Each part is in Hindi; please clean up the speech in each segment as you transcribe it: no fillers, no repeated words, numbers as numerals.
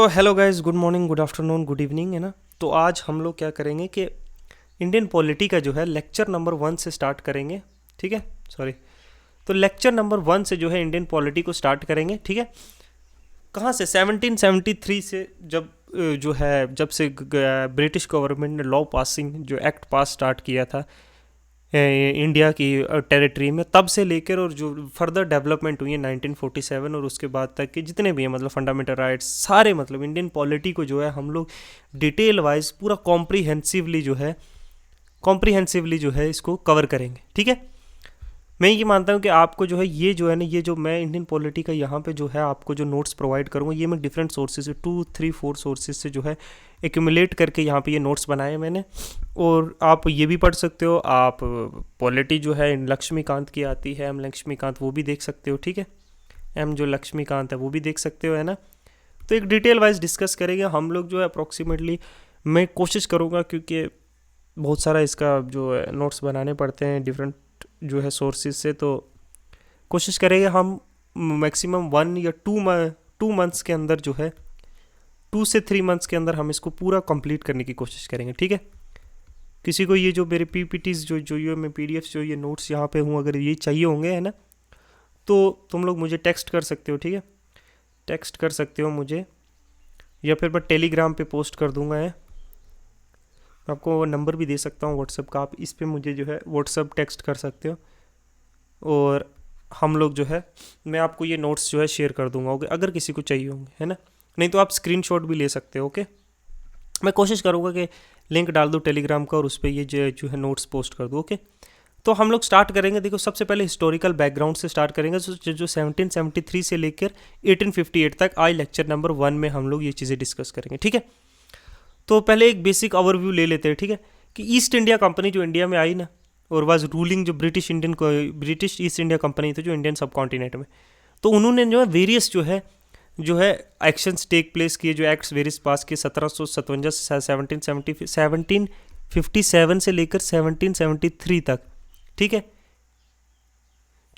तो hello guys, good morning, good afternoon, good evening, है ना। तो आज हम लोग क्या करेंगे कि इंडियन पॉलिटी का जो है लेक्चर नंबर 1 से स्टार्ट करेंगे। ठीक है, सॉरी। तो लेक्चर नंबर 1 से जो है इंडियन पॉलिटी को स्टार्ट करेंगे। ठीक है, कहाँ से? 1773 से, जब से ब्रिटिश गवर्नमेंट ने लॉ पासिंग जो एक्ट पास स्टार्ट किया था इंडिया की टेरिटरी में, तब से लेकर और जो फर्दर डेवलपमेंट हुई है 1947 और उसके बाद तक के जितने भी हैं, मतलब फंडामेंटल राइट्स सारे, मतलब इंडियन पॉलिटी को जो है हम लोग डिटेल वाइज पूरा कॉम्प्रीहेंसिवली जो है इसको कवर करेंगे। ठीक है, मैं ये मानता हूँ कि आपको जो है ये जो मैं इंडियन पॉलिटी का यहाँ पे जो है आपको जो नोट्स प्रोवाइड करूँगा, ये मैं डिफरेंट सोर्सेज से 2 3 4 सोर्सेज से जो है एक्यूमुलेट करके यहाँ पे ये नोट्स बनाए मैंने। और आप ये भी पढ़ सकते हो। आप पॉलिटी जो है लक्ष्मीकांत की आती है, एम लक्ष्मीकांत, वो भी देख सकते हो। ठीक है, एम जो लक्ष्मीकांत है वो भी देख सकते हो, है ना। तो एक डिटेल वाइज डिस्कस करेंगे हम लोग जो है अप्रॉक्सीमेटली। मैं कोशिश करूँगा, क्योंकि बहुत सारा इसका जो है नोट्स बनाने पड़ते हैं डिफरेंट जो है सोर्सेज से, तो कोशिश करेंगे हम मैक्सिमम 1 या 2 मंथ्स के अंदर जो है 2 से 3 मंथ्स के अंदर हम इसको पूरा कंप्लीट करने की कोशिश करेंगे। ठीक है, किसी को ये जो मेरे पीपीटीज जो ये मैं पीडीएफ्स जो ये नोट्स यहाँ पे हूँ, अगर ये चाहिए होंगे, है ना, तो तुम लोग मुझे टेक्स्ट कर सकते हो। ठीक है, टेक्स्ट कर सकते हो मुझे, या फिर मैं टेलीग्राम पे पोस्ट कर दूंगा। है, मैं आपको नंबर भी दे सकता हूँ व्हाट्सअप का, आप इस पर मुझे जो है व्हाट्सअप टेक्स्ट कर सकते हो। और हम लोग जो है मैं आपको ये नोट्स जो है शेयर कर दूंगा, ओके, अगर किसी को चाहिए होंगे, है ना। नहीं तो आप स्क्रीनशॉट भी ले सकते हो। ओके, मैं कोशिश करूँगा कि लिंक डाल दूँ टेलीग्राम का और उस पर ये जो है नोट्स पोस्ट कर दूँ। ओके, तो हम लोग स्टार्ट करेंगे। देखो, सबसे पहले हिस्टोरिकल बैकग्राउंड से स्टार्ट करेंगे, जो 1773 से लेकर 1858 तक आई लेक्चर नंबर 1 में हम लोग ये चीज़ें डिस्कस करेंगे। ठीक है, तो पहले एक बेसिक ओवरव्यू ले लेते हैं। ठीक है, कि ईस्ट इंडिया कंपनी जो इंडिया में आई ना, और वाज रूलिंग, जो ब्रिटिश ईस्ट इंडिया कंपनी थी जो इंडियन सब कॉन्टिनेंट में, तो उन्होंने जो है वेरियस जो है एक्शंस टेक प्लेस किए, जो एक्ट्स वेरियस पास किए 1757 से 1757 से लेकर 1773 तक। ठीक है,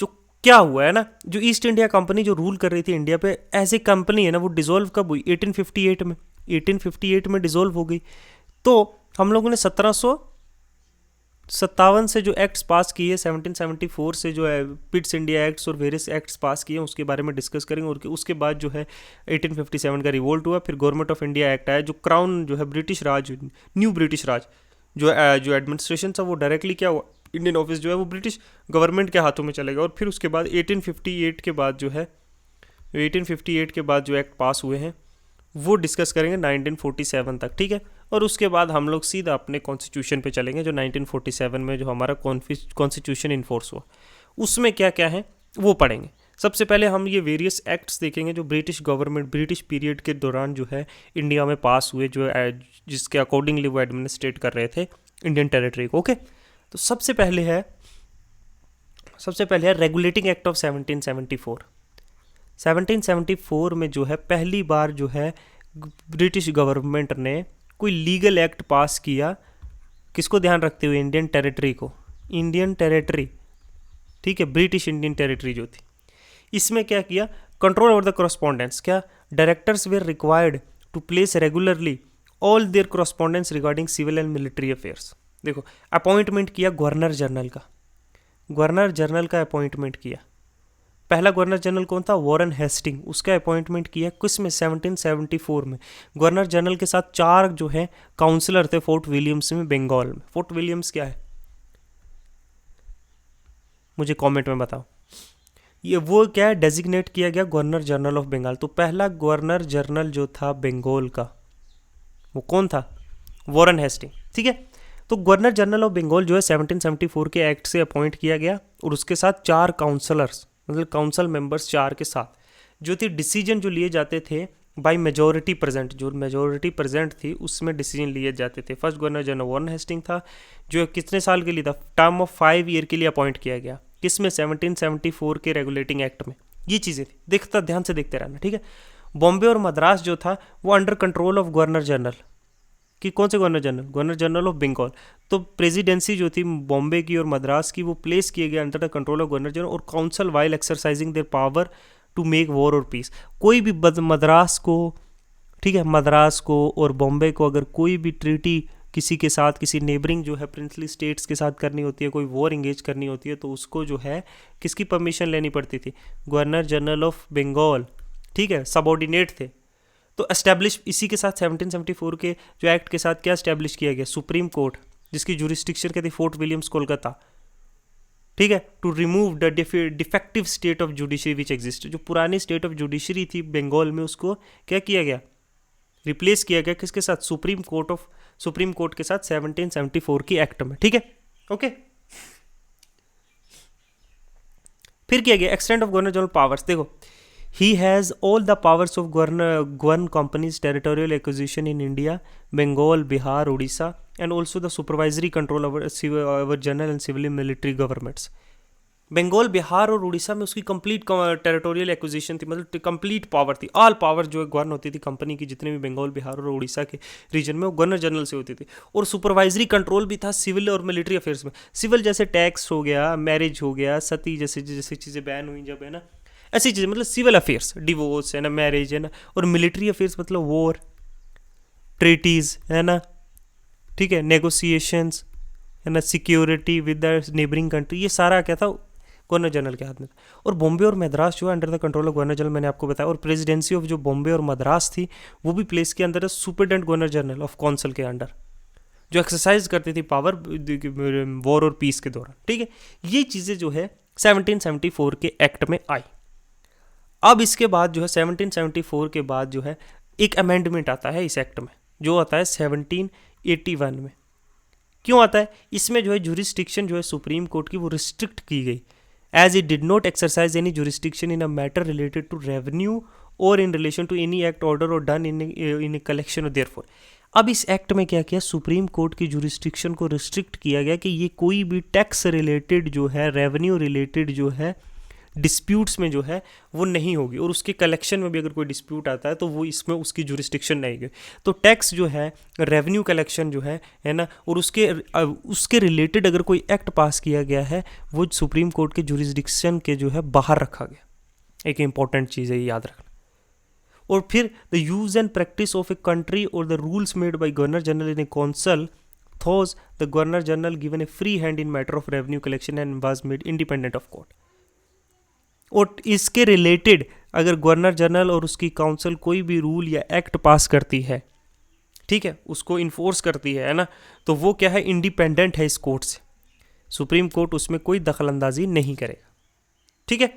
जो क्या हुआ है ना, जो ईस्ट इंडिया कंपनी जो रूल कर रही थी इंडिया पे एज ए कंपनी, है ना, वो डिसॉल्व कब हुई? 1858 में। 1858 में डिसॉल्व हो गई। तो हम लोगों ने 1757 से जो एक्ट्स पास किए, 1774 से जो है पिट्स इंडिया एक्ट्स और वेरियस एक्ट्स पास किए, उसके बारे में डिस्कस करेंगे। और उसके बाद जो है 1857 का रिवोल्ट हुआ, फिर गवर्नमेंट ऑफ इंडिया एक्ट आया, जो क्राउन जो है ब्रिटिश राज, न्यू ब्रिटिश राज, जो एडमिनिस्ट्रेशन था वो डायरेक्टली क्या हुआ, इंडियन ऑफिस जो है वो ब्रिटिश गवर्नमेंट के हाथों में चलेगा। और फिर उसके बाद 1858 के बाद जो है 1858 के बाद जो एक्ट पास हुए हैं वो डिस्कस करेंगे 1947 तक। ठीक है, और उसके बाद हम लोग सीधा अपने कॉन्स्टिट्यूशन पे चलेंगे, जो 1947 में जो हमारा कॉन्स्टिट्यूशन इन्फोर्स हुआ, उसमें क्या क्या है वो पढ़ेंगे। सबसे पहले हम ये वेरियस एक्ट्स देखेंगे जो ब्रिटिश पीरियड के दौरान जो है इंडिया में पास हुए, जिसके अकॉर्डिंगली वो एडमिनिस्ट्रेट कर रहे थे इंडियन टेरिटरी को। ओके, तो सबसे पहले है रेगुलेटिंग एक्ट ऑफ 1774। 1774 में जो है पहली बार जो है ब्रिटिश गवर्नमेंट ने कोई लीगल एक्ट पास किया, किसको ध्यान रखते हुए? इंडियन टेरिटरी को, इंडियन टेरिटरी। ठीक है, ब्रिटिश इंडियन टेरिटरी जो थी, इसमें क्या किया? Control over the correspondence. क्या? Directors were required to place regularly all their correspondence regarding civil and military affairs. देखो, अपॉइंटमेंट किया गवर्नर जनरल का अपॉइंटमेंट किया। पहला गवर्नर जनरल कौन था? Warren Hasting. उसका अपॉइंटमेंट किया किस में? 1774 में। गवर्नर जनरल के साथ 4 जो है काउंसलर थे फोर्ट विलियम्स में, बंगाल में। फोर्ट विलियम्स क्या है, मुझे कमेंट में बताओ। ये वो क्या है, डेजिग्नेट किया गया गवर्नर जनरल ऑफ बंगाल। तो पहला गवर्नर जनरल जो था बंगाल का, वो कौन था? Warren Hasting. ठीक है, तो गवर्नर जनरल ऑफ बंगाल जो है 1774 के एक्ट से अपॉइंट किया गया, और उसके साथ 4 काउंसलर्स, मतलब काउंसिल मेंबर्स 4 के साथ जो थी, डिसीजन जो लिए जाते थे बाय मेजोरिटी प्रेजेंट, जो मेजोरिटी प्रेजेंट थी उसमें डिसीजन लिए जाते थे। First governor general Warren Hasting था, जो कितने साल के लिए था? टर्म ऑफ 5 ईयर के लिए अपॉइंट किया गया। किसमें? 1774 के रेगुलेटिंग एक्ट में। ये चीज़ें थी, देखता ध्यान से देखते रहना। ठीक है, बॉम्बे और मद्रास जो था वो under control of governor general कि कौन से governor general? Governor general of Bengal. तो प्रेसिडेंसी जो थी बॉम्बे की और मद्रास की, वो प्लेस किए गए under the control of governor general और council while exercising their power to make war और पीस। कोई भी मद्रास को ठीक है, मद्रास को और बॉम्बे को अगर कोई भी ट्रीटी किसी के साथ, किसी नेबरिंग जो है प्रिंसली स्टेट्स के साथ करनी होती है, कोई वॉर इंगेज करनी होती है, तो उसको जो है किसकी परमिशन लेनी पड़ती थी? गवर्नर जनरल ऑफ बंगाल, ठीक है, सबऑर्डिनेट थे। तो एस्टैब्लिश इसी के साथ 1774 के जो एक्ट के साथ क्या एस्टैब्लिश किया गया? सुप्रीम कोर्ट, जिसकी जुरिस्डिक्शन क्या थी? फोर्ट विलियम्स कोलकाता, ठीक है, to remove the defective state of judiciary which exist. जो पुरानी स्टेट ऑफ जुडिशरी थी बंगाल में, उसको क्या किया गया? रिप्लेस किया गया किसके साथ? सुप्रीम कोर्ट के साथ 1774 की एक्ट में, ठीक है, ओके। फिर किया गया extent of governor general powers. देखो, he has all the powers of govern companies territorial acquisition in India, Bengal, Bihar, Orissa, and also the supervisory control over general and civil military governments. Bengal, Bihar और उड़ीसा में उसकी कंप्लीट टेरिटोरियल एक्विजिशन थी, मतलब कंप्लीट पावर थी, ऑल पावर जो गवर्न होती थी कंपनी की, जितने भी बंगाल, बिहार और उड़ीसा के रीजन में, वो गवर्नर जनरल से होती थी। और सुपरवाइजरी कंट्रोल भी था सिविल और मिलिट्री अफेयर्स में। सिविल जैसे टैक्स हो गया, मैरिज हो गया, सती जैसे जैसे चीज़ें बैन हुई जब, है ना, ऐसी चीज़ें, मतलब सिविल अफेयर्स, डिवोर्स, है ना, मैरिज, है ना, और मिलिट्री अफेयर्स मतलब वॉर, ट्रीटीज़, है ना, ठीक है, नेगोशिएशंस, है ना, security with the neighbouring country, ये सारा क्या था? गवर्नर जनरल के हाथ में था। और बॉम्बे और मद्रास जो है under the control of governor general, मैंने आपको बताया। और प्रेसिडेंसी ऑफ जो बॉम्बे और मद्रास थी, वो भी प्लेस के अंदर superintendent governor general of council के अंडर, जो एक्सरसाइज करती थी पावर वॉर और पीस के दौरान, ठीक है। ये चीज़ें जो है 1774 के एक्ट में आई। अब इसके बाद जो है 1774 के बाद जो है एक अमेंडमेंट आता है इस एक्ट में, जो आता है 1781 में। क्यों आता है? इसमें जो है जुरिस्डिक्शन जो है सुप्रीम कोर्ट की, वो रिस्ट्रिक्ट की गई, as it did not exercise any jurisdiction in a matter related to revenue or in relation to any act, order or done in a collection or therefore। अब इस एक्ट में क्या किया? सुप्रीम कोर्ट की जुरिस्डिक्शन को रिस्ट्रिक्ट किया गया कि ये कोई भी टैक्स रिलेटेड जो है, रेवेन्यू रिलेटेड जो है डिस्प्यूट्स में जो है वो नहीं होगी, और उसके कलेक्शन में भी अगर कोई डिस्प्यूट आता है तो वो इसमें उसकी जुरिस्डिक्शन नहीं है। तो टैक्स जो है, रेवेन्यू कलेक्शन जो है ना, और उसके रिलेटेड अगर कोई एक्ट पास किया गया है, वो सुप्रीम कोर्ट के जुरिस्डिक्शन के जो है बाहर रखा गया। एक इंपॉर्टेंट चीज़ है, ये याद रखना। और फिर the use and practice of a country और the rules made by governor general in a council, those the governor general given a free hand in matter of revenue collection and was made independent of court. और इसके रिलेटेड अगर गवर्नर जनरल और उसकी काउंसिल कोई भी रूल या एक्ट पास करती है, ठीक है, उसको इन्फोर्स करती है ना, तो वो क्या है? इंडिपेंडेंट है इस कोर्ट से। सुप्रीम कोर्ट उसमें कोई दखलंदाजी नहीं करेगा, ठीक है।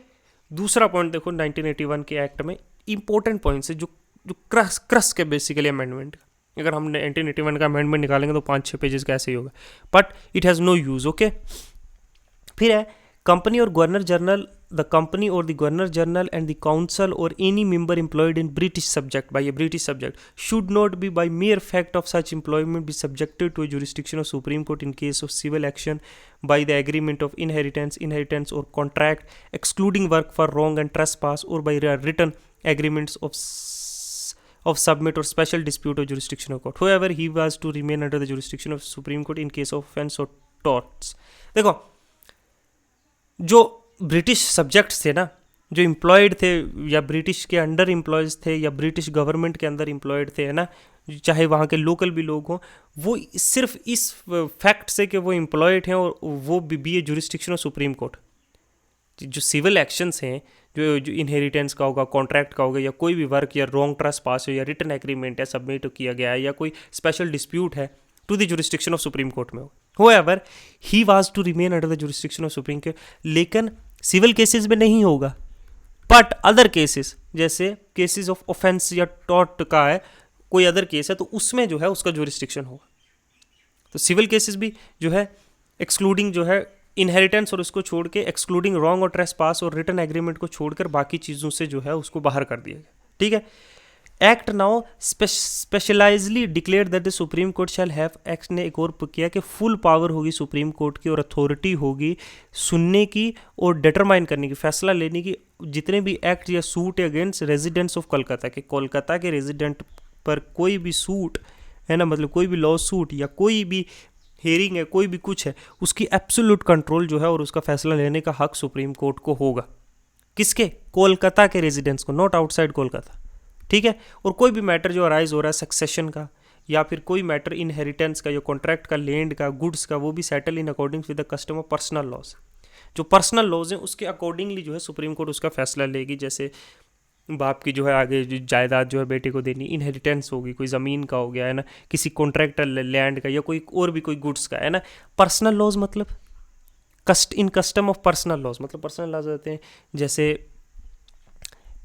दूसरा पॉइंट देखो 1981 के एक्ट में इंपॉर्टेंट पॉइंट्स है, जो क्रस के बेसिकली अमेंडमेंट। अगर हम 1981 का अमेंडमेंट निकालेंगे तो 5-6 पेजेस का ऐसे ही होगा, but it has no use, okay. फिर है कंपनी और governor general, the company or the governor general and the council or any member employed in British subject by a British subject should not be by mere fact of such employment be subjected to a jurisdiction of Supreme Court in case of civil action by the agreement of inheritance or contract, excluding work for wrong and trespass, or by written agreements of submit or special dispute or jurisdiction of court. However, he was to remain under the jurisdiction of Supreme Court in case of offense or torts. देखो, जो ब्रिटिश सब्जेक्ट्स थे ना, जो एम्प्लॉयड थे या ब्रिटिश के अंडर एम्प्लॉयज़ थे या ब्रिटिश गवर्नमेंट के अंदर एम्प्लॉयड थे, है ना, चाहे वहाँ के लोकल भी लोग हों, वो सिर्फ इस फैक्ट से कि वो एम्प्लॉयड हैं और वो भी ए जुरिस्डिक्शन ऑफ सुप्रीम कोर्ट। जो सिविल एक्शंस हैं, जो इनहेरिटेंस का होगा, कॉन्ट्रैक्ट का होगा, या कोई भी वर्क या रॉन्ग ट्रस्ट पास हो, या रिटन एग्रीमेंट है सबमिट किया गया है, या कोई स्पेशल डिस्प्यूट है, to the jurisdiction of supreme court में हो। However he was to remain under the jurisdiction of supreme court, लेकिन सिविल केसेस में नहीं होगा। बट अदर केसेस, जैसे केसेस ऑफ ऑफेंस या टॉर्ट का है, कोई अदर केस है, तो उसमें जो है उसका जुरिस्डिक्शन होगा। तो सिविल केसेस भी जो है एक्सक्लूडिंग जो है इनहेरिटेंस और उसको छोड़ के, एक्सक्लूडिंग रॉन्ग और ट्रेसपास और रिटन एग्रीमेंट को छोड़कर बाकी चीज़ों से जो है उसको बाहर कर दिया गया, ठीक है। Act now specially declare that the supreme court shall have, act ने एक और किया कि फुल पावर होगी सुप्रीम कोर्ट की और अथॉरिटी होगी सुनने की और डिटरमाइन करने की, फैसला लेने की, जितने भी एक्ट या suit against residents of Kolkata के, कोलकाता के रेजिडेंट पर कोई भी सूट है ना, मतलब कोई भी लॉ सूट या कोई भी हेयरिंग है, कोई भी कुछ है, उसकी एब्सोल्यूट कंट्रोल जो है और उसका फैसला लेने का हक सुप्रीम कोर्ट को होगा। किसके? कोलकाता के रेजिडेंट्स को, नॉट आउटसाइड कोलकाता, ठीक है। और कोई भी मैटर जो अराइज हो रहा है सक्सेशन का या फिर कोई मैटर इनहेरिटेंस का या कॉन्ट्रैक्ट का, लैंड का, गुड्स का, वो भी settle in according with the custom of personal laws. जो पर्सनल लॉज हैं उसके अकॉर्डिंगली जो है सुप्रीम कोर्ट उसका फैसला लेगी। जैसे बाप की जो है आगे जो जायदाद जो है बेटे को देनी, इनहेरिटेंस होगी, कोई ज़मीन का हो गया है ना, किसी कॉन्ट्रैक्टर लैंड का, या कोई और भी कोई गुड्स का है ना। पर्सनल लॉज मतलब कस्टम ऑफ पर्सनल लॉज, मतलब पर्सनल लॉज होते हैं जैसे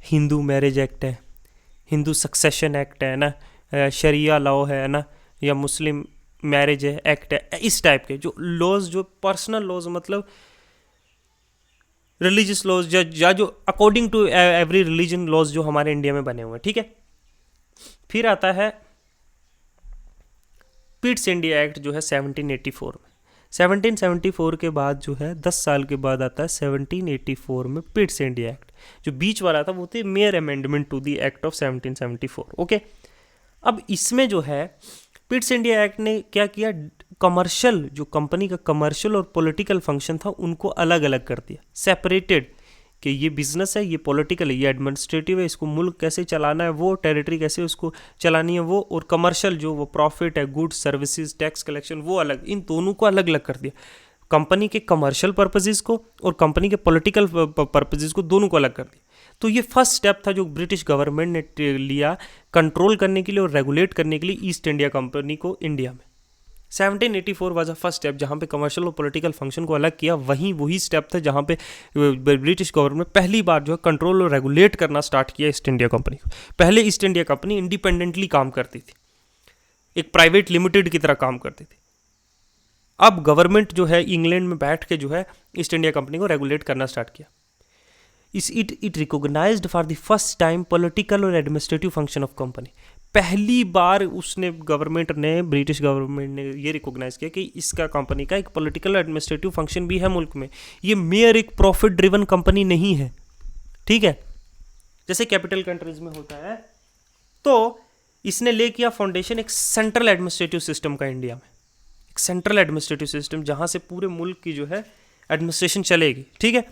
हिंदू मैरिज एक्ट है, हिंदू सक्सेशन एक्ट है ना, शरिया लॉ है ना, या मुस्लिम मैरिज है एक्ट है, इस टाइप के जो लॉज, जो पर्सनल लॉज मतलब रिलीजियस लॉज या जो according to every religion laws जो हमारे इंडिया में बने हुए हैं, ठीक है। फिर आता है पिट्स इंडिया एक्ट जो है 1784 में। 1774 के बाद जो है 10 साल के बाद आता है 1784 में पिट्स इंडिया एक्ट। जो बीच वाला था वो थे major amendment to the act of 1774। Okay, अब इसमें जो है पिट्स इंडिया एक्ट ने क्या किया, कमर्शियल जो कंपनी का कमर्शियल और पॉलिटिकल फंक्शन था उनको अलग अलग कर दिया, सेपरेटेड, कि ये बिजनेस है, ये पॉलिटिकल है, ये एडमिनिस्ट्रेटिव है, इसको मुल्क कैसे चलाना है वो, टेरिटरी कैसे उसको चलानी है वो, और कमर्शियल जो वो प्रॉफिट है, गुड्स सर्विसेज टैक्स कलेक्शन वो अलग, इन दोनों को अलग अलग कर दिया। कंपनी के कमर्शियल पर्पजेज़ को और कंपनी के पॉलिटिकल पर्पजेज़ को दोनों को अलग कर दिया। तो ये फर्स्ट स्टेप था जो ब्रिटिश गवर्नमेंट ने लिया कंट्रोल करने के लिए और रेगुलेट करने के लिए ईस्ट इंडिया कंपनी को इंडिया में। 1784 वाज अ फर्स्ट स्टेप जहाँ पे कमर्शियल और पॉलिटिकल फंक्शन को अलग किया। वही स्टेप था जहाँ पे ब्रिटिश गवर्नमेंट पहली बार जो है कंट्रोल और रेगुलेट करना स्टार्ट किया ईस्ट इंडिया कंपनी को। पहले ईस्ट इंडिया कंपनी इंडिपेंडेंटली काम करती थी, एक प्राइवेट लिमिटेड की तरह काम करती थी। अब गवर्नमेंट जो है इंग्लैंड में बैठ के जो है ईस्ट इंडिया कंपनी को रेगुलेट करना स्टार्ट किया। It recognised for the first time political और एडमिनिस्ट्रेटिव फंक्शन ऑफ कंपनी। पहली बार उसने गवर्नमेंट ने, ब्रिटिश गवर्नमेंट ने ये रिकॉग्नाइज किया कि इसका कंपनी का एक पॉलिटिकल एडमिनिस्ट्रेटिव फंक्शन भी है मुल्क में। ये मेयर एक प्रॉफिट ड्रिवन कंपनी नहीं है, ठीक है, जैसे कैपिटल कंट्रीज में होता है। तो इसने ले किया फाउंडेशन एक सेंट्रल एडमिनिस्ट्रेटिव सिस्टम का इंडिया में, एक सेंट्रल एडमिनिस्ट्रेटिव सिस्टम जहाँ से पूरे मुल्क की जो है एडमिनिस्ट्रेशन चलेगी, ठीक है।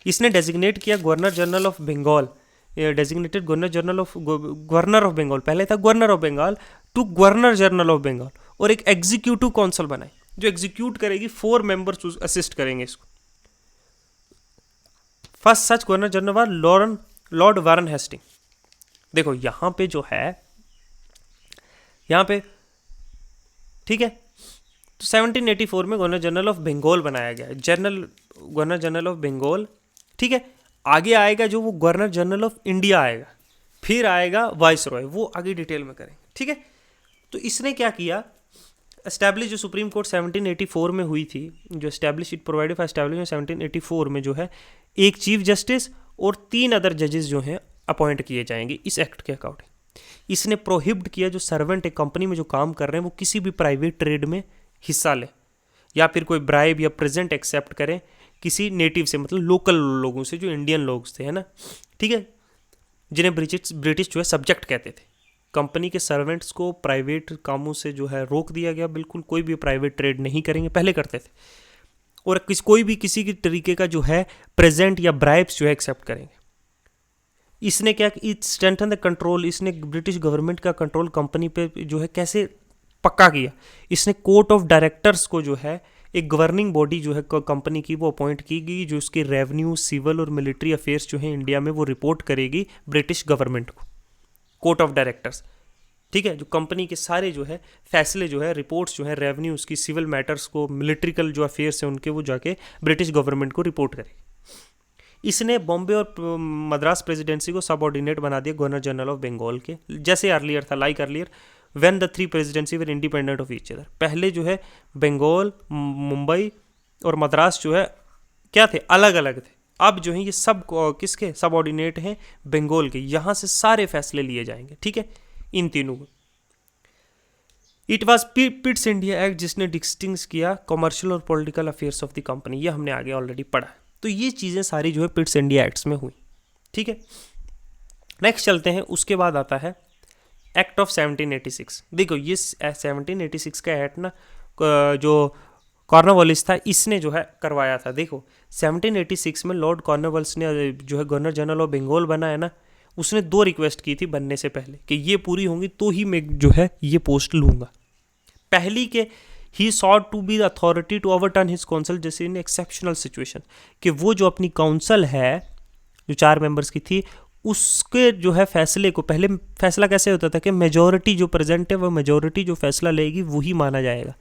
इसने डेजिग्नेट किया governor general of Bengal, designated governor of Bengal, पहले था governor of Bengal to governor general of Bengal, और एक एग्जीक्यूटिव काउंसिल बनाई जो एग्जीक्यूट करेगी, 4 मेंबर्स असिस्ट करेंगे इसको। First such governor general lord Warren Hasting. देखो यहाँ पे जो है, यहाँ पे ठीक है, तो 1784 में गवर्नर जनरल ऑफ बंगाल बनाया गया, गवर्नर जनरल ऑफ बंगाल, ठीक है। आगे आएगा जो वो गवर्नर जनरल ऑफ इंडिया आएगा, फिर आएगा वाइस रॉय, वो आगे डिटेल में करेंगे, ठीक है। तो इसने क्या किया, एस्टैब्लिश जो सुप्रीम कोर्ट 1784 में हुई थी, जो establish it provided for establishment 1784 में जो है एक चीफ जस्टिस और 3 अदर जजेस जो हैं अपॉइंट किए जाएंगे इस एक्ट के अकॉर्डिंग। इसने प्रोहिबिट किया जो सर्वेंट एक कंपनी में जो काम कर रहे हैं वो किसी भी प्राइवेट ट्रेड में हिस्सा लें या फिर कोई ब्राइब या प्रेजेंट एक्सेप्ट करें किसी नेटिव से, मतलब लोकल लोगों से जो इंडियन लोग थे, है ना, ठीक है, जिन्हें ब्रिटिश जो है सब्जेक्ट कहते थे। कंपनी के सर्वेंट्स को प्राइवेट कामों से जो है रोक दिया गया, बिल्कुल कोई भी प्राइवेट ट्रेड नहीं करेंगे, पहले करते थे। और कोई भी किसी की तरीके का जो है प्रेजेंट या ब्राइब्स जो है एक्सेप्ट करेंगे। इसने क्या, इट स्ट्रेंथन द कंट्रोल, इसने ब्रिटिश गवर्नमेंट का कंट्रोल कंपनी पे जो है कैसे पक्का किया। इसने कोर्ट ऑफ डायरेक्टर्स को जो है एक गवर्निंग बॉडी जो है कंपनी की वो अपॉइंट की गई, जो उसके रेवेन्यू, सिविल और मिलिट्री अफेयर्स जो है इंडिया में वो रिपोर्ट करेगी ब्रिटिश गवर्नमेंट को, कोर्ट ऑफ डायरेक्टर्स, ठीक है, जो कंपनी के सारे जो है फैसले जो है, रिपोर्ट्स जो है, रेवेन्यू उसकी, सिविल मैटर्स को, मिलिट्रिकल जो अफेयर्स हैं उनके, वो जाके ब्रिटिश गवर्नमेंट को रिपोर्ट करेगी। इसने बॉम्बे और मद्रास प्रेसिडेंसी को सबऑर्डिनेट बना दिया गवर्नर जनरल ऑफ बंगाल के, जैसे अर्लियर था, like earlier when the 3 presidency were independent of each other. पहले जो है बंगाल, मुंबई और मद्रास जो है क्या थे, अलग अलग थे। अब जो है ये सब किसके सबऑर्डिनेट हैं, बंगाल के, यहाँ से सारे फैसले लिए जाएंगे, ठीक है, इन तीनों को। It was Pitt's India act जिसने डिस्टिंग्विश किया कमर्शियल और political affairs of the company, ये हमने आगे ऑलरेडी पढ़ा। तो ये चीज़ें सारी जो है पिट्स इंडिया एक्ट्स में हुई, ठीक है। नेक्स्ट चलते हैं, उसके बाद आता है एक्ट ऑफ 1786। देखो ये 1786 का एक्ट ना जो कॉर्नवालिस था इसने जो है करवाया था। देखो 1786 में लॉर्ड कॉर्नवालिस ने जो है गवर्नर जनरल ऑफ बंगाल बनाया ना, उसने 2 रिक्वेस्ट की थी बनने से पहले कि ये पूरी होंगी तो ही मैं जो है ये पोस्ट लूँगा। पहली के he sought to be the authority to overturn his council जैसे इन एक्सेप्शनल सिचुएशन, कि वो जो अपनी काउंसिल है जो 4 मेंबर्स की थी उसके जो है फैसले को, पहले फैसला कैसे होता था कि मेजॉरिटी जो प्रेजेंट है वो मेजॉरिटी जो फैसला लेगी वही माना जाएगा,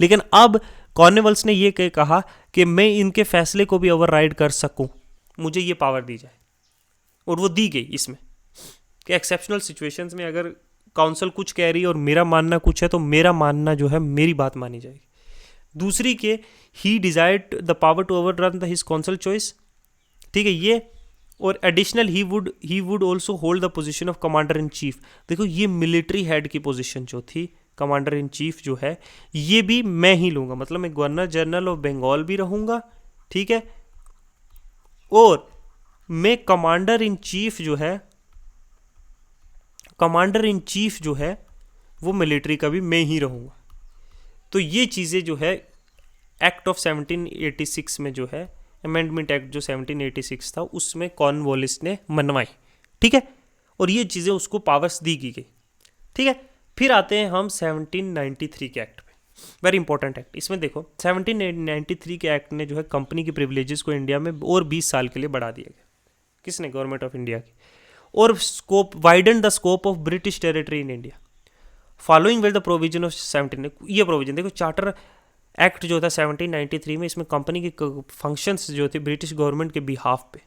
लेकिन अब कॉर्नवेल्स ने ये कहा कि मैं इनके फैसले को भी ओवरराइड कर सकूं, मुझे ये पावर दी जाए, और वो दी गई इसमें कि एक्सेप्शनल सिचुएशंस में अगर काउंसिल कुछ कह रही है और मेरा मानना कुछ है तो मेरा मानना जो है मेरी बात मानी जाएगी। दूसरी के he desired the power to overrun the his council choice, ठीक है ये, और additional he would also hold the position of commander in chief. देखो ये मिलिट्री हेड की पोजीशन जो थी, कमांडर इन चीफ जो है ये भी मैं ही लूँगा, मतलब मैं गवर्नर जनरल ऑफ बंगाल भी रहूँगा, ठीक है, और मैं कमांडर इन चीफ जो है वो मिलिट्री का भी मैं ही रहूँगा। तो ये चीज़ें जो है एक्ट ऑफ 1786 में जो है अमेंडमेंट एक्ट जो 1786 था उसमें कॉर्नवालिस ने मनवाई, ठीक है, और ये चीज़ें उसको पावर्स दी गई, ठीक है। फिर आते हैं हम 1793 के एक्ट पे, वेरी इंपॉर्टेंट एक्ट। इसमें देखो 1793 के एक्ट ने जो है कंपनी की प्रिविलेजेस को इंडिया में और 20 साल के लिए बढ़ा दिया गया। किसने? गवर्नमेंट ऑफ इंडिया की। और scope widen the scope of British territory in India following with the provision of 17, ये प्रोविजन देखो चार्टर एक्ट जो था 1793 में, इसमें कंपनी के फंक्शंस जो थे ब्रिटिश गवर्नमेंट के बिहाफ पे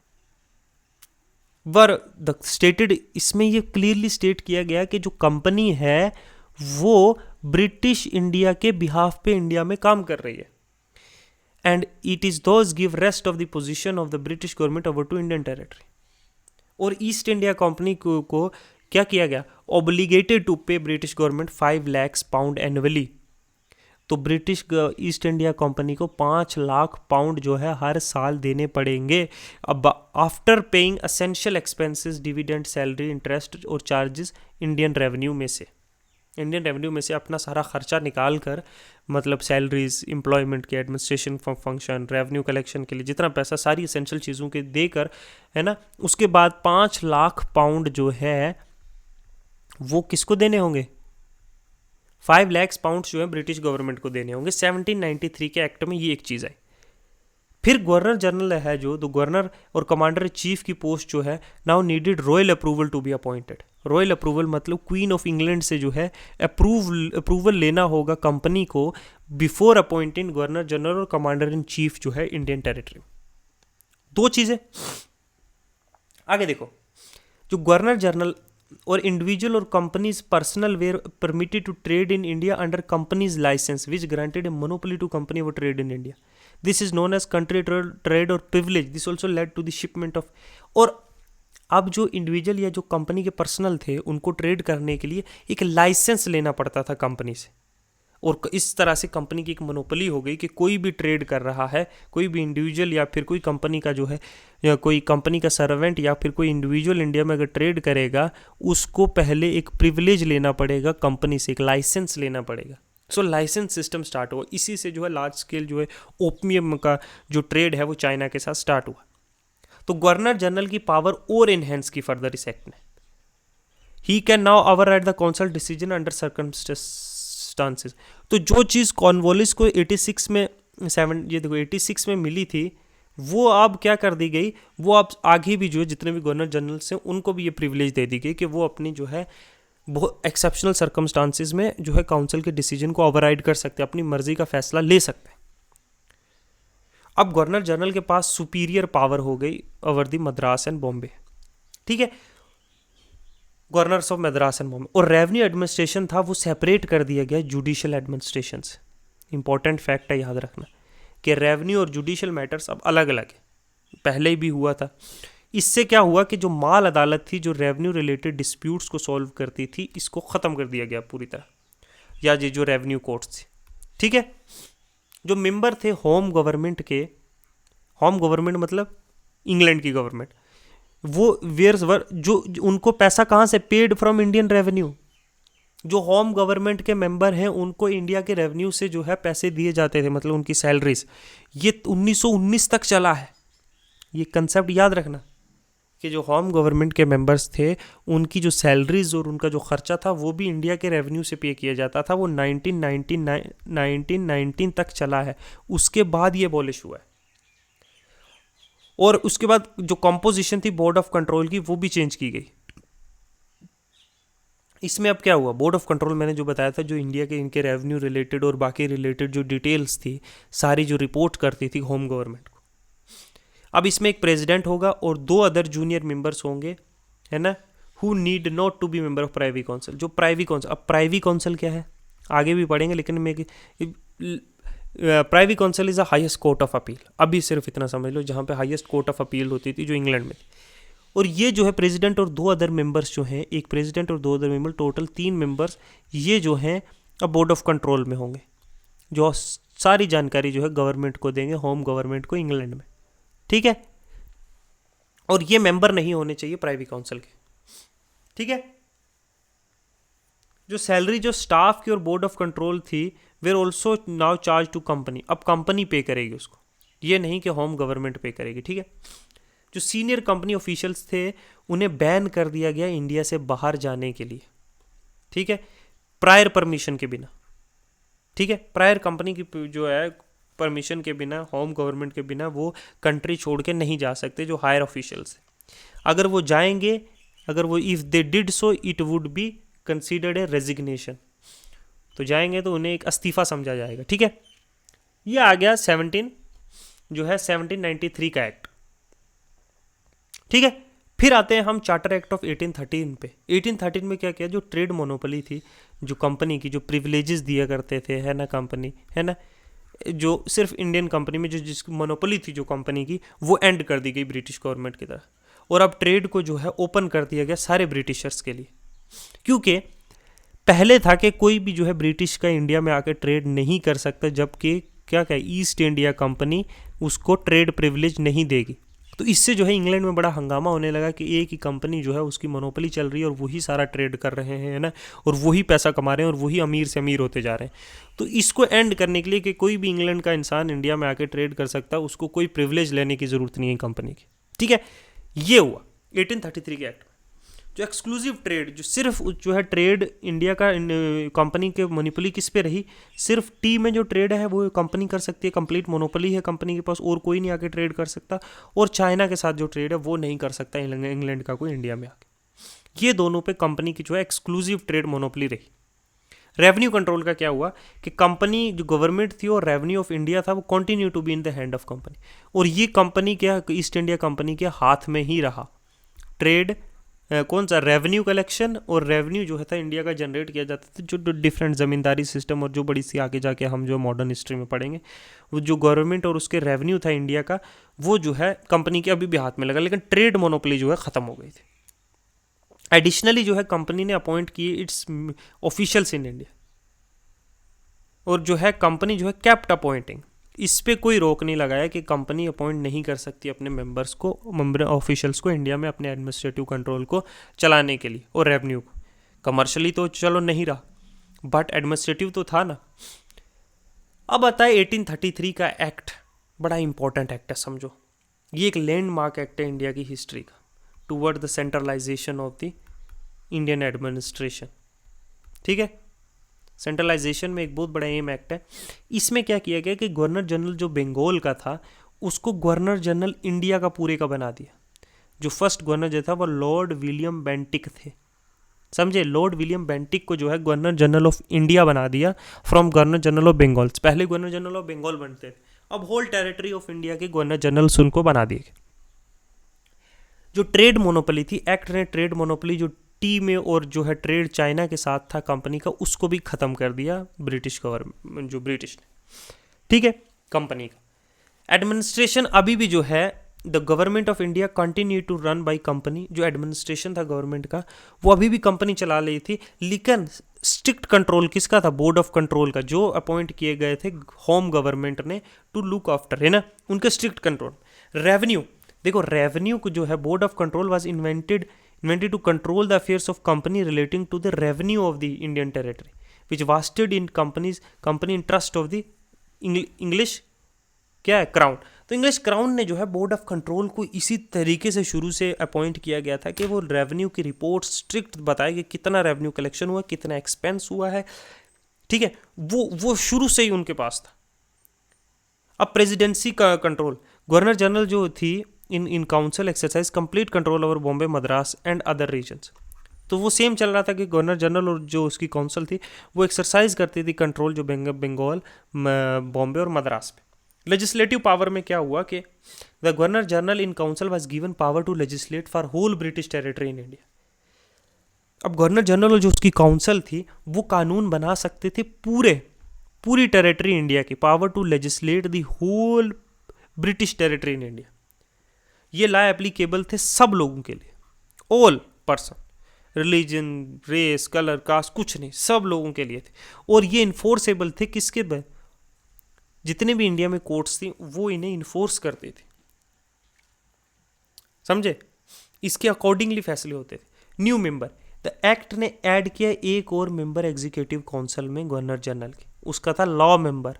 वर द स्टेटेड, इसमें ये क्लियरली स्टेट किया गया कि जो कंपनी है वो ब्रिटिश इंडिया के बिहाफ पे इंडिया में काम कर रही है, and it is those give rest of the position of the British government over to Indian territory. और ईस्ट इंडिया कंपनी को क्या किया गया? Obligated to pay British government 5 lakh pound annually. तो ब्रिटिश ईस्ट इंडिया कंपनी को 5 लाख पाउंड जो है हर साल देने पड़ेंगे। अब after paying essential expenses, dividend, salary, interest और चार्जेस इंडियन रेवेन्यू में से अपना सारा खर्चा निकाल कर, मतलब सैलरीज, एम्प्लॉयमेंट के, एडमिनिस्ट्रेशन फंक्शन, रेवेन्यू कलेक्शन के लिए जितना पैसा, सारी एसेंशियल चीज़ों के देकर, है ना, उसके बाद 5 लाख पाउंड जो है वो किसको देने होंगे? 5 लाख पाउंड जो है ब्रिटिश गवर्नमेंट को देने होंगे। 1793 के एक्ट में ये एक चीज़ आई। फिर गवर्नर जनरल है जो, तो गवर्नर और कमांडर चीफ की पोस्ट जो है now needed royal approval to be appointed. Royal approval मतलब क्वीन ऑफ इंग्लैंड से जो है अप्रूवल लेना होगा कंपनी को बिफोर अपॉइंटिंग गवर्नर जनरल और कमांडर इन चीफ जो है इंडियन टेरिटरी। 2 चीज़ें। आगे देखो, जो गवर्नर जनरल और इंडिविजुअल और companies personal were permitted to trade in India under companies licence which granted a monopoly to company वो trade in India. This is known as country trade और privilege. This also led to the shipment of. और अब जो इंडिविजुअल या जो कंपनी के पर्सनल थे उनको ट्रेड करने के लिए एक लाइसेंस लेना पड़ता था कंपनी से, और इस तरह से कंपनी की एक मोनोपोली हो गई कि कोई भी ट्रेड कर रहा है, कोई भी इंडिविजुअल या फिर कोई कंपनी का जो है, या कोई कंपनी का सर्वेंट या फिर कोई इंडिविजुअल इंडिया में अगर ट्रेड करेगा उसको पहले एक प्रिविलेज लेना पड़ेगा कंपनी से, एक लाइसेंस लेना पड़ेगा। सो लाइसेंस सिस्टम स्टार्ट हुआ। इसी से जो है लार्ज स्केल जो है ओपियम का जो ट्रेड है वो चाइना के साथ स्टार्ट हुआ। तो गवर्नर जनरल की पावर और इनहेंस की फर्दर इस एक्ट ने। He can now override the council decision under circumstances. तो जो चीज़ कॉर्नवालिस को 86 में मिली थी वो अब क्या कर दी गई, वो अब आगे भी जो है जितने भी गवर्नर जनरल हैं उनको भी ये प्रिविलेज दे दी गई कि वो अपनी जो है बहुत एक्सेप्शनल सर्कमस्टांसिस में जो है काउंसिल के डिसीजन को ओवरराइड कर सकते हैं, अपनी मर्जी का फैसला ले सकते हैं। अब गवर्नर जनरल के पास सुपीरियर पावर हो गई over the Madras and Bombay, ठीक है, governors of Madras and Bombay. और रेवेन्यू एडमिनिस्ट्रेशन था वो सेपरेट कर दिया गया जुडिशियल एडमिनिस्ट्रेशन से। इंपॉर्टेंट फैक्ट है याद रखना कि रेवेन्यू और जुडिशियल मैटर्स अब अलग अलग है, पहले भी हुआ था। इससे क्या हुआ कि जो माल अदालत थी जो रेवेन्यू रिलेटेड डिस्प्यूट्स को सॉल्व करती थी, इसको ख़त्म कर दिया गया पूरी तरह, या ये जो रेवेन्यू कोर्ट्स थे, ठीक है। जो मेंबर थे होम गवर्नमेंट के, होम गवर्नमेंट मतलब इंग्लैंड की गवर्नमेंट, वो वेयर्स वर जो उनको पैसा कहाँ से? Paid from Indian revenue. जो होम गवर्नमेंट के मेंबर हैं उनको इंडिया के रेवेन्यू से जो है पैसे दिए जाते थे, मतलब उनकी सैलरीज। ये 1919 तक चला है, ये कंसेप्ट याद रखना कि जो होम गवर्नमेंट के मेंबर्स थे उनकी जो सैलरीज और उनका जो खर्चा था वो भी इंडिया के रेवेन्यू से पे किया जाता था। वो 1919 तक चला है, उसके बाद ये एबॉलिश हुआ है। और उसके बाद जो कंपोजिशन थी बोर्ड ऑफ कंट्रोल की वो भी चेंज की गई। इसमें अब क्या हुआ, बोर्ड ऑफ कंट्रोल मैंने जो बताया था, जो इंडिया के इनके रेवेन्यू रिलेटेड और बाकी रिलेटेड जो डिटेल्स थी सारी जो रिपोर्ट करती थी होम गवर्नमेंट को। अब इसमें एक प्रेसिडेंट होगा और 2 अदर जूनियर मेंबर्स होंगे, है ना, who need not to be member of privy council. जो प्राइवी काउंसिल, अब प्राइवी काउंसिल क्या है आगे भी पढ़ेंगे, लेकिन मैं privy council is a highest court of appeal. अभी सिर्फ इतना समझ लो, जहाँ पे हाईएस्ट कोर्ट ऑफ अपील होती थी जो इंग्लैंड में थी। और ये जो है प्रेसिडेंट और 2 अदर मेंबर्स जो हैं, एक प्रेसिडेंट और 2 अदर मेंबर, टोटल 3 मेंबर्स, ये जो हैं अब बोर्ड ऑफ कंट्रोल में होंगे, जो सारी जानकारी जो है गवर्नमेंट को देंगे, होम गवर्नमेंट को इंग्लैंड में। ठीक है, और ये मेंबर नहीं होने चाहिए प्राइवी काउंसिल के। ठीक है, जो सैलरी जो स्टाफ की और बोर्ड ऑफ कंट्रोल थी were also now charge to company. अब कंपनी पे करेगी उसको, ये नहीं कि होम गवर्नमेंट पे करेगी। ठीक है, जो सीनियर कंपनी ऑफिशियल्स थे उन्हें बैन कर दिया गया इंडिया से बाहर जाने के लिए। ठीक है, प्रायर परमिशन के बिना। ठीक है, प्रायर कंपनी की जो है परमिशन के बिना, होम गवर्नमेंट के बिना वो कंट्री छोड़ के नहीं जा सकते जो हायर ऑफिशियल्स हैं। अगर वो जाएंगे, अगर वो if they did so it would be considered A resignation. तो जाएंगे तो उन्हें एक इस्तीफा समझा जाएगा। ठीक है, ये आ गया 1793 का एक्ट। ठीक है, फिर आते हैं हम चार्टर एक्ट ऑफ 1813 पे। 1813 में क्या किया, जो ट्रेड मोनोपोली थी, जो कंपनी की जो प्रिविलेजेस दिया करते थे, है ना, कंपनी, है ना, जो सिर्फ इंडियन कंपनी में जो जिस मोनोपोली थी जो कंपनी की, वो एंड कर दी गई ब्रिटिश गवर्नमेंट की तरफ। और अब ट्रेड को जो है ओपन कर दिया गया सारे ब्रिटिशर्स के लिए। क्योंकि पहले था कि कोई भी जो है ब्रिटिश का इंडिया में आकर ट्रेड नहीं कर सकता, जबकि क्या क्या ईस्ट इंडिया कंपनी उसको ट्रेड प्रिविलेज नहीं देगी। तो इससे जो है इंग्लैंड में बड़ा हंगामा होने लगा कि एक ही कंपनी जो है उसकी मोनोपोली चल रही है और वही सारा ट्रेड कर रहे हैं, है ना, और वही पैसा कमा रहे हैं और वही अमीर से अमीर होते जा रहे हैं। तो इसको एंड करने के लिए कि कोई भी इंग्लैंड का इंसान इंडिया में आके ट्रेड कर सकता है, उसको कोई प्रिविलेज लेने की ज़रूरत नहीं है कंपनी की। ठीक है, ये हुआ 1833 के एक्ट। जो एक्सक्लूसिव ट्रेड, जो सिर्फ जो है ट्रेड इंडिया का कंपनी के मोनोपोली किस पे रही, सिर्फ टी में जो ट्रेड है वो कंपनी कर सकती है, कंप्लीट मोनोपोली है कंपनी के पास, और कोई नहीं आके ट्रेड कर सकता। और चाइना के साथ जो ट्रेड है वो नहीं कर सकता इंग्लैंड का कोई इंडिया में आके। ये दोनों पे कंपनी की जो है एक्सक्लूसिव ट्रेड मोनोपोली रही। रेवेन्यू कंट्रोल का क्या हुआ कि कंपनी जो गवर्नमेंट थी और रेवेन्यू ऑफ इंडिया था वो continue to be in the hand of company. और ये कंपनी क्या, ईस्ट इंडिया कंपनी के हाथ में ही रहा ट्रेड, कौन सा, रेवेन्यू कलेक्शन। और रेवेन्यू जो है था इंडिया का जनरेट किया जाता था, जो डिफरेंट ज़मींदारी सिस्टम और जो बड़ी सी आगे जाके हम जो मॉडर्न हिस्ट्री में पढ़ेंगे, वो जो गवर्नमेंट और उसके रेवेन्यू था इंडिया का, वो जो है कंपनी के अभी भी हाथ में लगा, लेकिन ट्रेड मोनोपोली जो है ख़त्म हो गई थी। एडिशनली जो है कंपनी ने अपॉइंट किए इट्स ऑफिशियल्स इन इंडिया, और जो है कंपनी जो है कैप्ट अपॉइंटिंग, इस पे कोई रोक नहीं लगाया कि कंपनी अपॉइंट नहीं कर सकती अपने मेंबर्स को, मेंबर ऑफिशियल्स को इंडिया में अपने एडमिनिस्ट्रेटिव कंट्रोल को चलाने के लिए और रेवेन्यू को। कमर्शियली तो चलो नहीं रहा, बट एडमिनिस्ट्रेटिव तो था ना। अब आता है 1833 का एक्ट, बड़ा इंपॉर्टेंट एक्ट है समझो। ये एक लैंडमार्क एक्ट है इंडिया की हिस्ट्री का, toward the centralisation of the Indian administration. ठीक है, सेंट्रलाइजेशन में एक बहुत बड़ा एम एक्ट है। इसमें क्या किया गया कि गवर्नर जनरल जो बंगाल का था उसको गवर्नर जनरल इंडिया का पूरे का बना दिया। जो फर्स्ट गवर्नर जो था वो लॉर्ड विलियम बेंटिक थे, समझे। लॉर्ड विलियम बेंटिक को जो है गवर्नर जनरल ऑफ इंडिया बना दिया from governor general of Bengal. पहले गवर्नर जनरल ऑफ बंगाल बनते थे, अब होल टेरिटरी ऑफ इंडिया के गवर्नर जनरल उनको बना दिए। जो ट्रेड मोनोपोली थी, एक्ट ने ट्रेड मोनोपोली जो टी में और जो है ट्रेड चाइना के साथ था कंपनी का, उसको भी ख़त्म कर दिया ब्रिटिश गवर्नमेंट, जो ब्रिटिश ने। ठीक है, कंपनी का एडमिनिस्ट्रेशन अभी भी जो है the government of India continue to run by company. जो एडमिनिस्ट्रेशन था गवर्नमेंट का वो अभी भी कंपनी चला रही थी, लेकिन स्ट्रिक्ट कंट्रोल किसका था, बोर्ड ऑफ कंट्रोल का, जो अपॉइंट किए गए थे होम गवर्नमेंट ने टू लुक आफ्टर, है ना, उनके स्ट्रिक्ट कंट्रोल। रेवेन्यू, देखो रेवेन्यू को जो है board of control was invented to control the affairs of company relating to the revenue of the Indian territory, which vested in company in trust of the English क्या है, क्राउन। तो इंग्लिश क्राउन ने जो है बोर्ड ऑफ कंट्रोल को इसी तरीके से शुरू से अपॉइंट किया गया था कि वो रेवेन्यू की रिपोर्ट स्ट्रिक्ट बताए कि कितना रेवेन्यू कलेक्शन हुआ, कितना एक्सपेंस हुआ है, ठीक है, वो शुरू से ही उनके पास था। अब प्रेसिडेंसी का कंट्रोल, गवर्नर जनरल जो थी in council exercise complete control over Bombay, Madras and other regions. तो वो सेम चल रहा था कि गवर्नर जनरल और जो उसकी काउंसिल थी वो एक्सरसाइज करती थी कंट्रोल जो बंगाल, बॉम्बे और मद्रास पे। लेजिस्लेटिव पावर में क्या हुआ कि the governor general in council was given power to legislate for whole British territory in India. अब गवर्नर जनरल जो उसकी काउंसिल थी वो कानून बना सकते थे पूरी टेरिटरी इंडिया की, power to legislate the whole British territory in India. ये लॉ एप्लीकेबल थे सब लोगों के लिए, all person, religion, race, colour, caste, कुछ नहीं, सब लोगों के लिए थे। और ये इन्फोर्सेबल थे किसके पे? जितने भी इंडिया में कोर्ट्स थी वो इन्हें इन्फोर्स करते थे, समझे? इसके अकॉर्डिंगली फैसले होते थे। न्यू मेंबर, द एक्ट ने ऐड किया एक और मेंबर एग्जीक्यूटिव काउंसिल में गवर्नर जनरल के, उसका था लॉ मेंबर,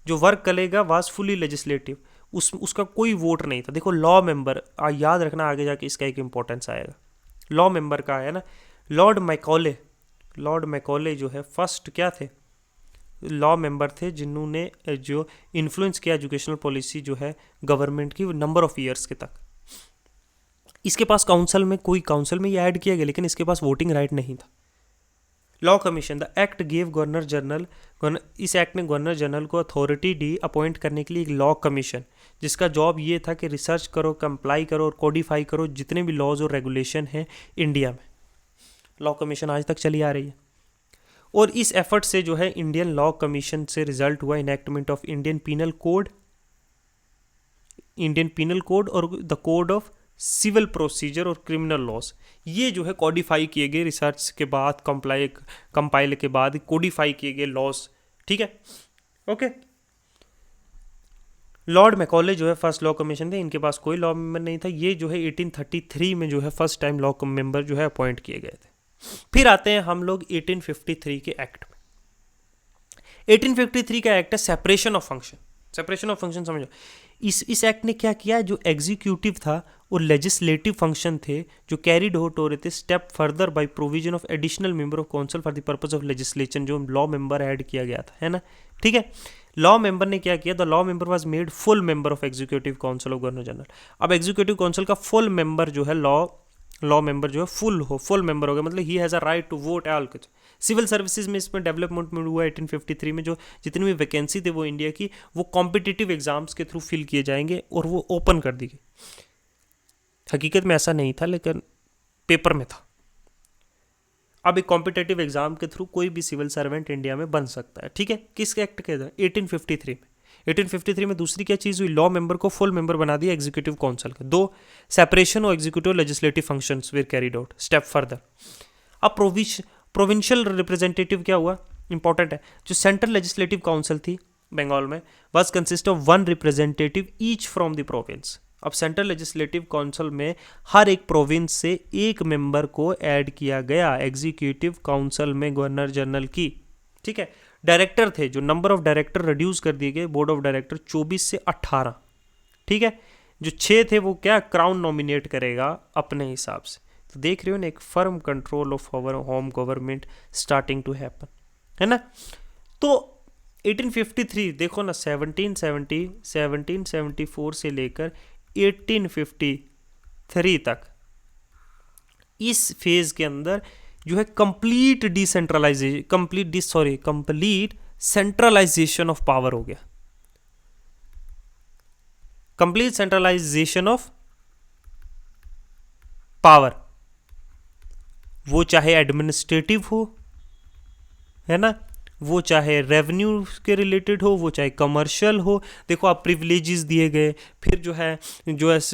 जो वर्क करेगा वाज फुली लेजिस्लेटिव, उसका कोई वोट नहीं था। देखो लॉ मेंबर, याद रखना आगे जाके इसका एक इंपॉर्टेंस आएगा। लॉ मेंबर का है ना, लॉर्ड मैकॉले जो है फर्स्ट क्या थे, लॉ मेंबर थे जिन्होंने जो इन्फ्लुएंस किया एजुकेशनल पॉलिसी जो है गवर्नमेंट की नंबर ऑफ ईयर्स के तक। इसके पास काउंसिल में ये ऐड किया गया, लेकिन इसके पास वोटिंग राइट नहीं था। Law commission, the act gave governor general, इस एक्ट ने गवर्नर जनरल को अथॉरिटी दी अपॉइंट करने के लिए एक लॉ कमीशन, जिसका जॉब ये था कि रिसर्च करो, कंप्लाई करो और कोडिफाई करो जितने भी लॉज और रेगुलेशन हैं इंडिया में। लॉ कमीशन आज तक चली आ रही है। और इस एफर्ट से जो है इंडियन लॉ कमीशन से रिजल्ट हुआ enactment of Indian penal code और the code of civil procedure और क्रिमिनल लॉज। ये जो है कोडिफाई किए गए रिसर्च के बाद, कंपाइल के बाद कोडिफाई किए गए लॉज, ठीक है, ओके। लॉर्ड मैकॉले जो है फर्स्ट लॉ कमीशन थे, इनके पास कोई लॉ मेंबर नहीं था। ये जो है 1833 में जो है फर्स्ट टाइम लॉ मेंबर जो है अपॉइंट किए गए थे। फिर आते हैं हम लोग 1853 के एक्ट में। 1853 का एक्ट है सेपरेशन ऑफ फंक्शन समझो। इस एक्ट ने क्या किया, जो एग्जीक्यूटिव था और लेजिस्लेटिव फंक्शन थे जो कैरिड आउट हो रहे थे step further by provision of additional member of council for the purpose of legislation, जो लॉ मेंबर ऐड किया गया था, है ना, ठीक है। लॉ मेंबर ने क्या किया, the law member was made full member of executive council of governor general. अब एग्जीक्यूटिव काउंसिल का फुल मेंबर जो है लॉ मेंबर जो है फुल मेंबर हो गया, मतलब ही has a right to vote all कुछ। सिविल सर्विसेज में इसमें डेवलपमेंट में हुआ 1853 में, जो जितनी भी वैकेंसी थे वो इंडिया की, वो कॉम्पिटिटिव एग्जाम्स के थ्रू फिल किए जाएंगे और वो ओपन कर दी गई। हकीकत में ऐसा नहीं था, लेकिन पेपर में था। अब एक कॉम्पिटिटिव एग्जाम के थ्रू कोई भी सिविल सर्वेंट इंडिया में बन सकता है, ठीक है। किस एक्ट के था? 1853 में। 1853 में दूसरी क्या चीज़ हुई, लॉ मेंबर को फुल मेंबर बना दिया एग्जीक्यूटिव काउंसिल का। 2, सेपरेशन और executive legislative functions were carried out step further. अब प्रोविंशियल रिप्रेजेंटेटिव क्या हुआ, इंपॉर्टेंट है। जो सेंट्रल लेजिस्लेटिव काउंसिल थी बंगाल में was consist of 1 representative each from the province. अब सेंट्रल लेजिस्लेटिव काउंसिल में हर एक प्रोविंस से एक मेंबर को ऐड किया गया एग्जीक्यूटिव काउंसिल में गवर्नर जनरल की, ठीक है। डायरेक्टर थे, जो नंबर ऑफ डायरेक्टर रिड्यूस कर दिए गए, बोर्ड ऑफ डायरेक्टर 24 से 18, ठीक है। जो 6 थे वो क्या, क्राउन नॉमिनेट करेगा अपने हिसाब से। तो देख रहे हो ना, एक firm control of our home government starting to happen, है ना। तो 1853 देखो ना, 1774 से लेकर 1853 तक इस फेज के अंदर जो है कंप्लीट सेंट्रलाइजेशन ऑफ पावर हो गया। कंप्लीट सेंट्रलाइजेशन ऑफ पावर, वो चाहे एडमिनिस्ट्रेटिव हो, है ना, वो चाहे रेवेन्यू के रिलेटेड हो, वो चाहे कमर्शियल हो। देखो आप प्रिविलेजेस दिए गए, फिर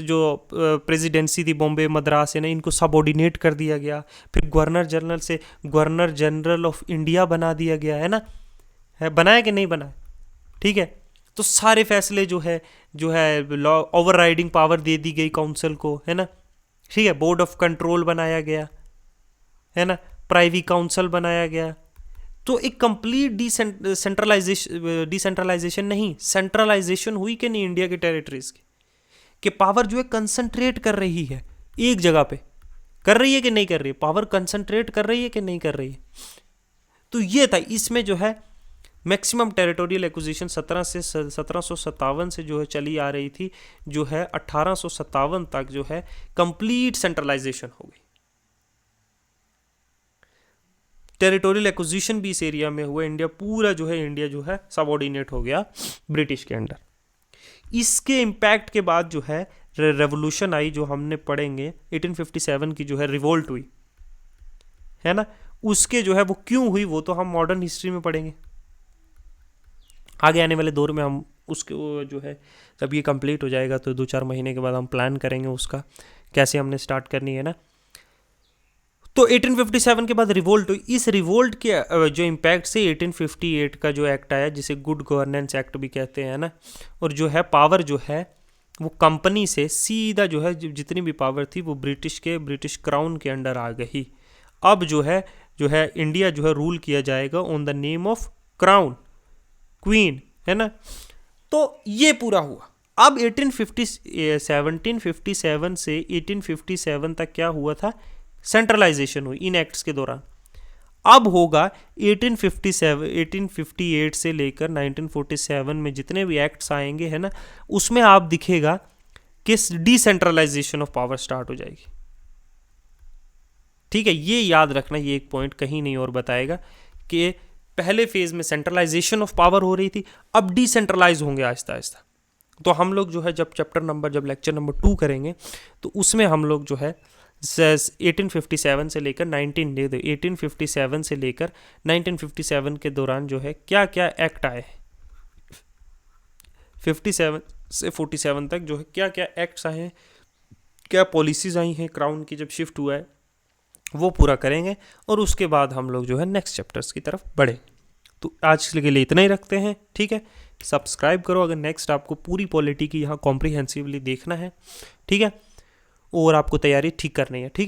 जो प्रेसिडेंसी थी बॉम्बे मद्रास है ना, इनको सबऑर्डिनेट कर दिया गया। फिर गवर्नर जनरल से गवर्नर जनरल ऑफ इंडिया बना दिया गया, है ना, है बनाया कि नहीं बनाया, ठीक है। तो सारे फैसले जो है लॉ ओवर राइडिंग पावर दे दी गई काउंसिल को, है ना, ठीक है। बोर्ड ऑफ कंट्रोल बनाया गया, है ना, प्राइवी काउंसिल बनाया गया। तो एक कंप्लीट डिसेंट्रलाइजेशन नहीं, सेंट्रलाइजेशन हुई कि नहीं इंडिया के टेरिटरीज की, कि पावर जो है कंसंट्रेट कर रही है एक जगह पे, कर रही है कि नहीं कर रही है, पावर कंसंट्रेट कर रही है कि नहीं कर रही है। तो ये था, इसमें जो है मैक्सिमम टेरिटोरियल एक्विजिशन 1757 से जो है चली आ रही थी, जो है 1857 तक जो है कंप्लीट सेंट्रलाइजेशन हो गई। टेरिटोरियल एक्विजिशन भी इस एरिया में हुआ, इंडिया पूरा जो है सबऑर्डिनेट हो गया ब्रिटिश के अंडर। इसके इम्पैक्ट के बाद जो है रेवोल्यूशन आई, जो हमने पढ़ेंगे 1857 की जो है रिवोल्ट हुई है ना, उसके जो है वो क्यों हुई वो तो हम मॉडर्न हिस्ट्री में पढ़ेंगे, आगे आने वाले दौर में हम उसके जो है जब ये कंप्लीट हो जाएगा तो 2-4 महीने के बाद हम प्लान करेंगे उसका कैसे हमने स्टार्ट करनी है ना। तो 1857 के बाद रिवोल्ट हुई, इस रिवोल्ट के जो इम्पैक्ट से 1858 का जो एक्ट आया जिसे गुड गवर्नेंस एक्ट भी कहते हैं ना, और जो है पावर जो है वो कंपनी से सीधा जो है जितनी भी पावर थी वो ब्रिटिश क्राउन के अंडर आ गई। अब जो है इंडिया जो है रूल किया जाएगा on the name of crown, queen, है ना। तो ये पूरा हुआ। अब 1757 से 1857 तक क्या हुआ था, सेंट्रलाइजेशन हुई इन एक्ट्स के दौरान। अब होगा 1858 से लेकर 1947 में जितने भी एक्ट्स आएंगे है ना, उसमें आप दिखेगा कि डिसेंट्रलाइजेशन ऑफ पावर स्टार्ट हो जाएगी। ठीक है, ये याद रखना, ये एक पॉइंट कहीं नहीं और बताएगा कि पहले फेज में सेंट्रलाइजेशन ऑफ पावर हो रही थी, अब डिसेंट्रलाइज होंगे आहिस्ता आहिस्ता। तो हम लोग जो है जब लेक्चर नंबर 2 करेंगे तो उसमें हम लोग जो है 1857 से लेकर 1857 से लेकर 1957 के दौरान जो है क्या क्या एक्ट आए, 57 से 47 तक जो है क्या क्या एक्ट्स आए हैं, क्या पॉलिसीज आई हैं क्राउन की जब शिफ्ट हुआ है, वो पूरा करेंगे और उसके बाद हम लोग जो है नेक्स्ट चैप्टर्स की तरफ बढ़े। तो आज के लिए इतना ही रखते हैं, ठीक है। सब्सक्राइब करो अगर नेक्स्ट आपको पूरी पॉलिटी की यहाँ कॉम्प्रिहेंसिवली देखना है, ठीक है, और आपको तैयारी ठीक करनी है, ठीक है।